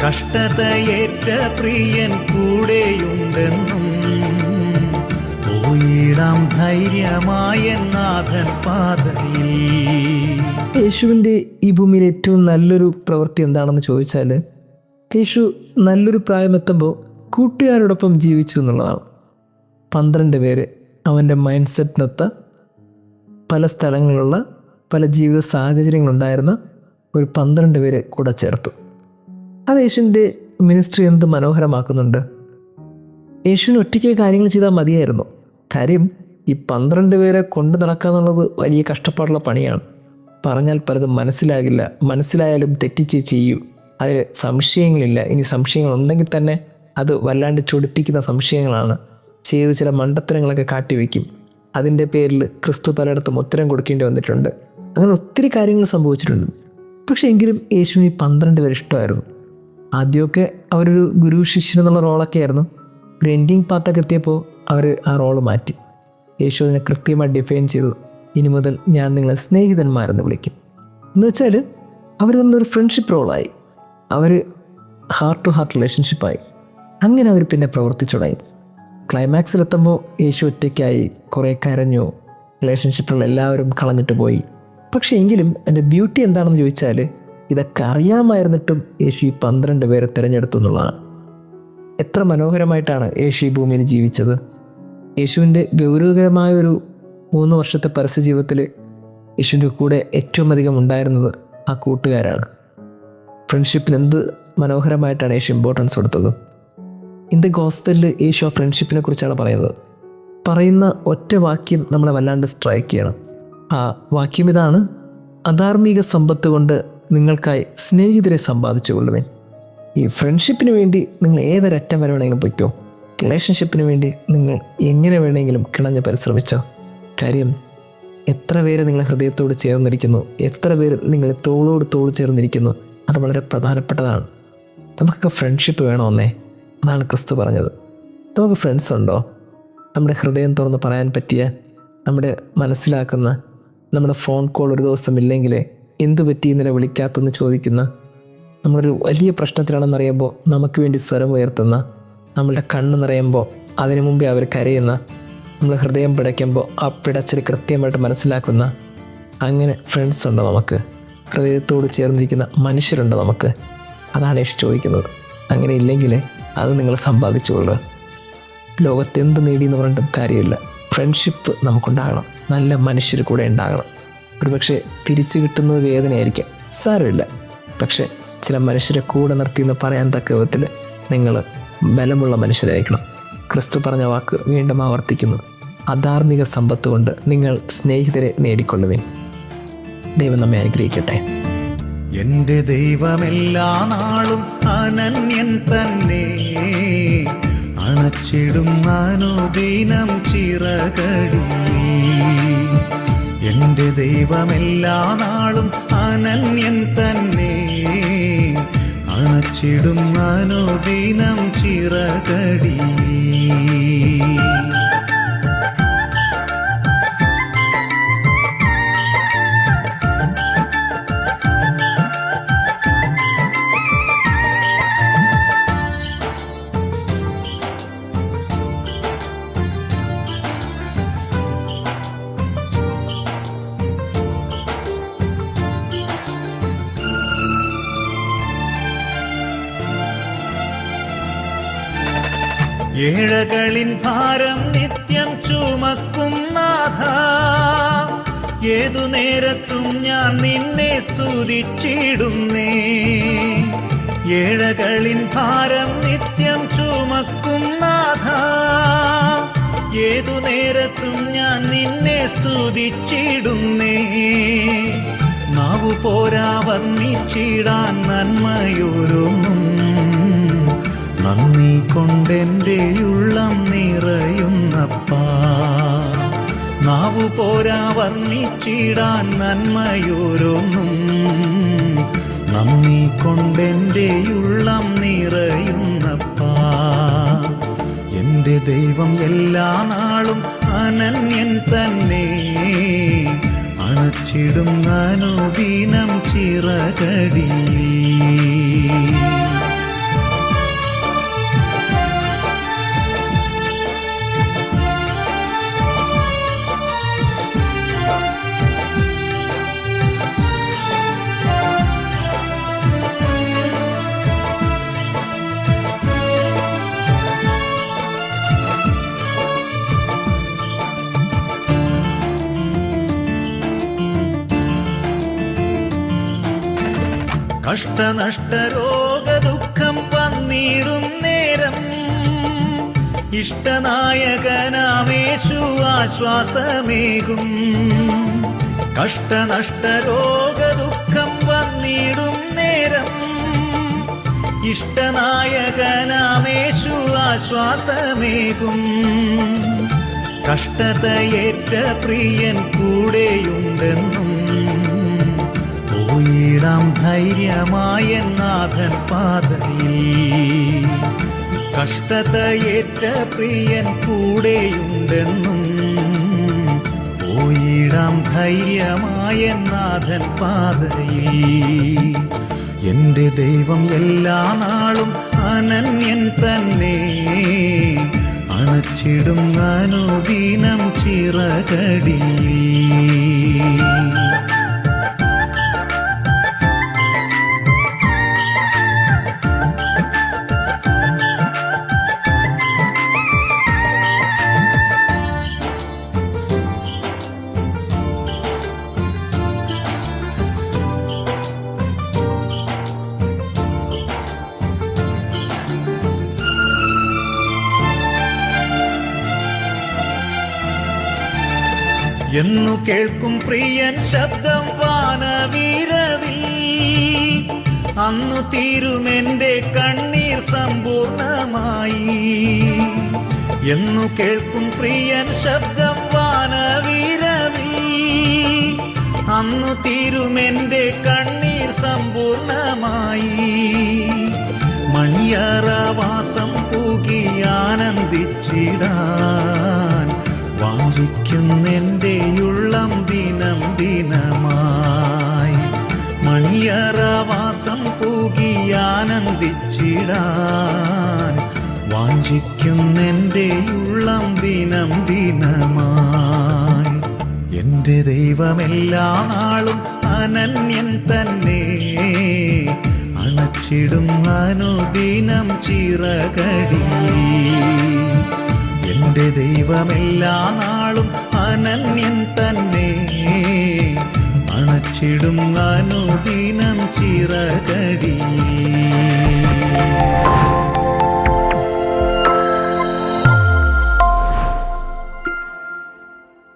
കഷ്ടതയേറ്റ പ്രിയൻ കൂടെയുണ്ടെന്നും പോയിടാം ധൈര്യമായ നാഥൻ പാതയിൽ. യേശുവിൻ്റെ ഈ ഭൂമിയിൽ ഏറ്റവും നല്ലൊരു പ്രവൃത്തി എന്താണെന്ന് ചോദിച്ചാൽ, യേശു നല്ലൊരു പ്രായമെത്തുമ്പോൾ കൂട്ടുകാരോടൊപ്പം ജീവിച്ചു എന്നുള്ളതാണ്. 12 പേര് അവൻ്റെ മൈൻഡ് സെറ്റിനൊത്ത പല സ്ഥലങ്ങളിലുള്ള പല ജീവിത സാഹചര്യങ്ങളുണ്ടായിരുന്ന ഒരു 12 പേര് കൂടെ ചേർത്തു. അത് യേശുവിൻ്റെ മിനിസ്ട്രി എന്ത് മനോഹരമാക്കുന്നുണ്ട്. യേശുവിന് ഒറ്റയ്ക്ക് കാര്യങ്ങൾ ചെയ്താൽ മതിയായിരുന്നു. കാര്യം ഈ 12 പേരെ കൊണ്ട് നടക്കുക എന്നുള്ളത് വലിയ കഷ്ടപ്പാടുള്ള പണിയാണ്. പറഞ്ഞാൽ പലതും മനസ്സിലാകില്ല, മനസ്സിലായാലും തെറ്റിച്ച് ചെയ്യൂ. അതിൽ സംശയങ്ങളില്ല. ഇനി സംശയങ്ങളുണ്ടെങ്കിൽ തന്നെ അത് വല്ലാണ്ട് ചൊടിപ്പിക്കുന്ന സംശയങ്ങളാണ്. ചെയ്ത് ചില മണ്ടത്തരങ്ങളൊക്കെ കാട്ടിവെക്കും. അതിൻ്റെ പേരിൽ ക്രിസ്തു പലയിടത്തും ഉത്തരം കൊടുക്കേണ്ടി വന്നിട്ടുണ്ട്. അങ്ങനെ ഒത്തിരി കാര്യങ്ങൾ സംഭവിച്ചിട്ടുണ്ട്. പക്ഷേ എങ്കിലും യേശുവിന് ഈ 12 പേര് ഇഷ്ടമായിരുന്നു. ആദ്യമൊക്കെ അവരൊരു ഗുരു ശിഷ്യൻ എന്നുള്ള റോളൊക്കെ ആയിരുന്നു. ഒരു എൻഡിങ് പാർട്ടൊക്കെ എത്തിയപ്പോൾ അവർ ആ റോള് മാറ്റി. യേശു അതിനെ കൃത്യമായി ഡിഫൈൻ ചെയ്തു. ഇനി മുതൽ ഞാൻ നിങ്ങളെ സ്നേഹിതന്മാരെന്ന് വിളിക്കും. എന്ന് വെച്ചാൽ അവർ തന്നൊരു ഫ്രണ്ട്ഷിപ്പ് റോളായി. അവർ ഹാർട്ട് ടു ഹാർട്ട് റിലേഷൻഷിപ്പായി. അങ്ങനെ അവർ പിന്നെ പ്രവർത്തിച്ചു തുടങ്ങി. ക്ലൈമാക്സിലെത്തുമ്പോൾ യേശു ഒറ്റയ്ക്കായി, കുറേ കരഞ്ഞു, റിലേഷൻഷിപ്പിലുള്ള എല്ലാവരും കളഞ്ഞിട്ട് പോയി. പക്ഷേ എങ്കിലും എൻ്റെ ബ്യൂട്ടി എന്താണെന്ന് ചോദിച്ചാൽ, ഇതൊക്കെ അറിയാമായിരുന്നിട്ടും യേശു ഈ 12 പേരെ തിരഞ്ഞെടുത്തു എന്നുള്ളതാണ്. എത്ര മനോഹരമായിട്ടാണ് യേശു ഈ ഭൂമിയിൽ ജീവിച്ചത്. യേശുവിൻ്റെ ഗൗരവകരമായൊരു 3 വർഷത്തെ പരസ്യ ജീവിതത്തിൽ യേശുവിൻ്റെ കൂടെ ഏറ്റവും അധികം ഉണ്ടായിരുന്നത് ആ കൂട്ടുകാരാണ്. ഫ്രണ്ട്ഷിപ്പിന് എന്ത് മനോഹരമായിട്ടാണ് യേശു ഇമ്പോർട്ടൻസ് കൊടുത്തത്. ഇൻ ദ ഗോസ്പലിൽ യേശു ആ ഫ്രണ്ട്ഷിപ്പിനെ കുറിച്ചാണ് പറയുന്നത്. പറയുന്ന ഒറ്റ വാക്യം നമ്മളെ വല്ലാണ്ട് സ്ട്രൈക്ക് ചെയ്യണം. ആ വാക്യം ഇതാണ്: അധാർമിക സമ്പത്ത് കൊണ്ട് നിങ്ങൾക്കായി സ്നേഹിതരെ സമ്പാദിച്ചു കൊള്ളുവേൻ. ഈ ഫ്രണ്ട്ഷിപ്പിന് വേണ്ടി നിങ്ങൾ ഏതൊരറ്റം വരെ വേണമെങ്കിലും പൊയ്ക്കോ. റിലേഷൻഷിപ്പിന് വേണ്ടി നിങ്ങൾ എങ്ങനെ വേണമെങ്കിലും കിണഞ്ഞ് പരിശ്രമിച്ചോ. കാര്യം എത്ര പേര് നിങ്ങളെ ഹൃദയത്തോട് ചേർന്നിരിക്കുന്നു, എത്ര പേര് നിങ്ങളെ തോളോട് തോൾ ചേർന്നിരിക്കുന്നു, അത് വളരെ പ്രധാനപ്പെട്ടതാണ്. നമുക്കൊക്കെ ഫ്രണ്ട്ഷിപ്പ് വേണമെന്നേ. അതാണ് ക്രിസ്തു പറഞ്ഞത്. നമുക്ക് ഫ്രണ്ട്സ് ഉണ്ടോ? നമ്മുടെ ഹൃദയം തുറന്ന് പറയാൻ പറ്റിയ, നമ്മുടെ മനസ്സിലാക്കുന്ന, നമ്മുടെ ഫോൺ കോൾ ഒരു ദിവസം ഇല്ലെങ്കിൽ എന്തു പറ്റി ഇന്നലെ വിളിക്കാത്തെന്ന് ചോദിക്കുന്ന, നമ്മളൊരു വലിയ പ്രശ്നത്തിലാണെന്നറിയുമ്പോൾ നമുക്ക് വേണ്ടി സ്വരം ഉയർത്തുന്ന, നമ്മളുടെ കണ്ണ് നിറയുമ്പോൾ അതിനു മുമ്പേ അവർ കരയുന്ന, നമ്മൾ ഹൃദയം പിടയ്ക്കുമ്പോൾ ആ പിടച്ചിൽ കൃത്യമായിട്ട് മനസ്സിലാക്കുന്ന, അങ്ങനെ ഫ്രണ്ട്സ് ഉണ്ടോ നമുക്ക്? ഹൃദയത്തോട് ചേർന്നിരിക്കുന്ന മനുഷ്യരുണ്ടോ നമുക്ക്? അതാണ് യേശു ചോദിക്കുന്നത്. അങ്ങനെ ഇല്ലെങ്കിൽ അത് നിങ്ങൾ സമ്പാദിച്ചുകൊള്ളുക. ലോകത്തെന്ത് നേടിയെന്ന് പറഞ്ഞിട്ടും കാര്യമില്ല. ഫ്രണ്ട്ഷിപ്പ് നമുക്കുണ്ടാകണം. നല്ല മനുഷ്യർ കൂടെ ഉണ്ടാകണം. ഒരുപക്ഷെ തിരിച്ചു കിട്ടുന്നത് വേദനയായിരിക്കാം, സാരമില്ല. പക്ഷേ ചില മനുഷ്യരെ കൂടെ നിർത്തിയെന്ന് പറയാൻ തക്ക വിധത്തിൽ നിങ്ങൾ ബലമുള്ള മനുഷ്യരായിരിക്കണം. ക്രിസ്തു പറഞ്ഞ വാക്ക് വീണ്ടും ആവർത്തിക്കുന്നു: അധാർമിക സമ്പത്ത് കൊണ്ട് നിങ്ങൾ സ്നേഹിതരെ നേടിക്കൊള്ളുവിൻ. ദൈവം നമ്മെ അനുഗ്രഹിക്കട്ടെ. എൻ്റെ ദൈവമെല്ലാ നാളും അനന്യൻ തന്നെ, അണച്ചിടും അനുദിനം ചിറകടിൽ. എൻ്റെ ദൈവമെല്ലാ നാളും അനന്യൻ തന്നെ, അണച്ചിടും അനുദിനം ചിറകടിൽ. ഏഴകളിൻ ഭാരം നിത്യം ചുമക്കും നാഥ, ഏതു നേരത്തും ഞാൻ നിന്നെ സ്തുതിച്ചിടുന്നേ. ഏഴകളിൻ ഭാരം നിത്യം ചുമക്കും നാഥ, ഏതു നേരത്തും ഞാൻ നിന്നെ സ്തുതിച്ചിടുന്നേ. നാവു പോരാ വർണ്ണിച്ചിടാൻ നന്മയോരൊന്നും, നന്ദി കൊണ്ടെൻ്റെ ഉള്ളം നിറയുന്നപ്പാ. നാവു പോരാ വർണ്ണിച്ചിടാൻ നന്മയോരൊന്നും, നന്ദി കൊണ്ടെൻ്റെ ഉള്ളം നിറയുന്നപ്പാ. എൻ്റെ ദൈവം എല്ലാ നാളും അനന്യൻ തന്നെ, അണച്ചിടും അനുദിനം ചിറകടിൽ. കഷ്ടനഷ്ട രോഗ ദുഃഖം വന്നിടും നേരം ഇഷ്ടനായകനാമേശു ആശ്വാസമേകും. കഷ്ടനഷ്ട രോഗ ദുഃഖം വന്നിടും നേരം ഇഷ്ടനായകനാമേശു ആശ്വാസമേകും. കഷ്ടതയേറ്റ പ്രിയൻ കൂടെയുണ്ടെന്നും പോയിടാം ധൈര്യമായ നാഥൻ പാതയിൽ. കഷ്ടതയേറ്റ പ്രിയൻ കൂടെയുണ്ടെന്നും പോയിടാം ധൈര്യമായ നാഥൻ പാതയിൽ. എന്റെ ദൈവം എല്ലാ നാളും അനന്യൻ തന്നെ, അണച്ചിടും അനുദിനം ചിറകടിയിൽ. എന്നു കേൾക്കും പ്രിയൻ ശബ്ദം വാനവീരവിൽ, അന്നു തീരുമെന്റെ കണ്ണീർ സമ്പൂർണമായി. എന്നു കേൾക്കും പ്രിയൻ ശബ്ദം വാനവീരവിൽ, അന്നു തീരുമെന്റെ കണ്ണീർ സമ്പൂർണമായി. മണിയറവാസം പൂകി ആനന്ദിച്ചിടാൻ വാഞ്ചിക്കുന്നെന്റെ ഉള്ളം ദിനം ദിനമായി. മണിയറവാസം പൂകി ആനന്ദിച്ചിടാൻ വാഞ്ചിക്കുന്നെന്റെ ഉള്ളം ദിനം ദിനമായി. എന്റെ ദൈവമെല്ലാ നാളും അനന്യൻ തന്നെ, അണച്ചിടും അനുദിനം ചിറകടിയിൽ. എന്റെ ദൈവമെല്ലാ നാളും അനന്യൻ തന്നെ, അണച്ചിടും അനുദിനം ചിറകടിയിൽ.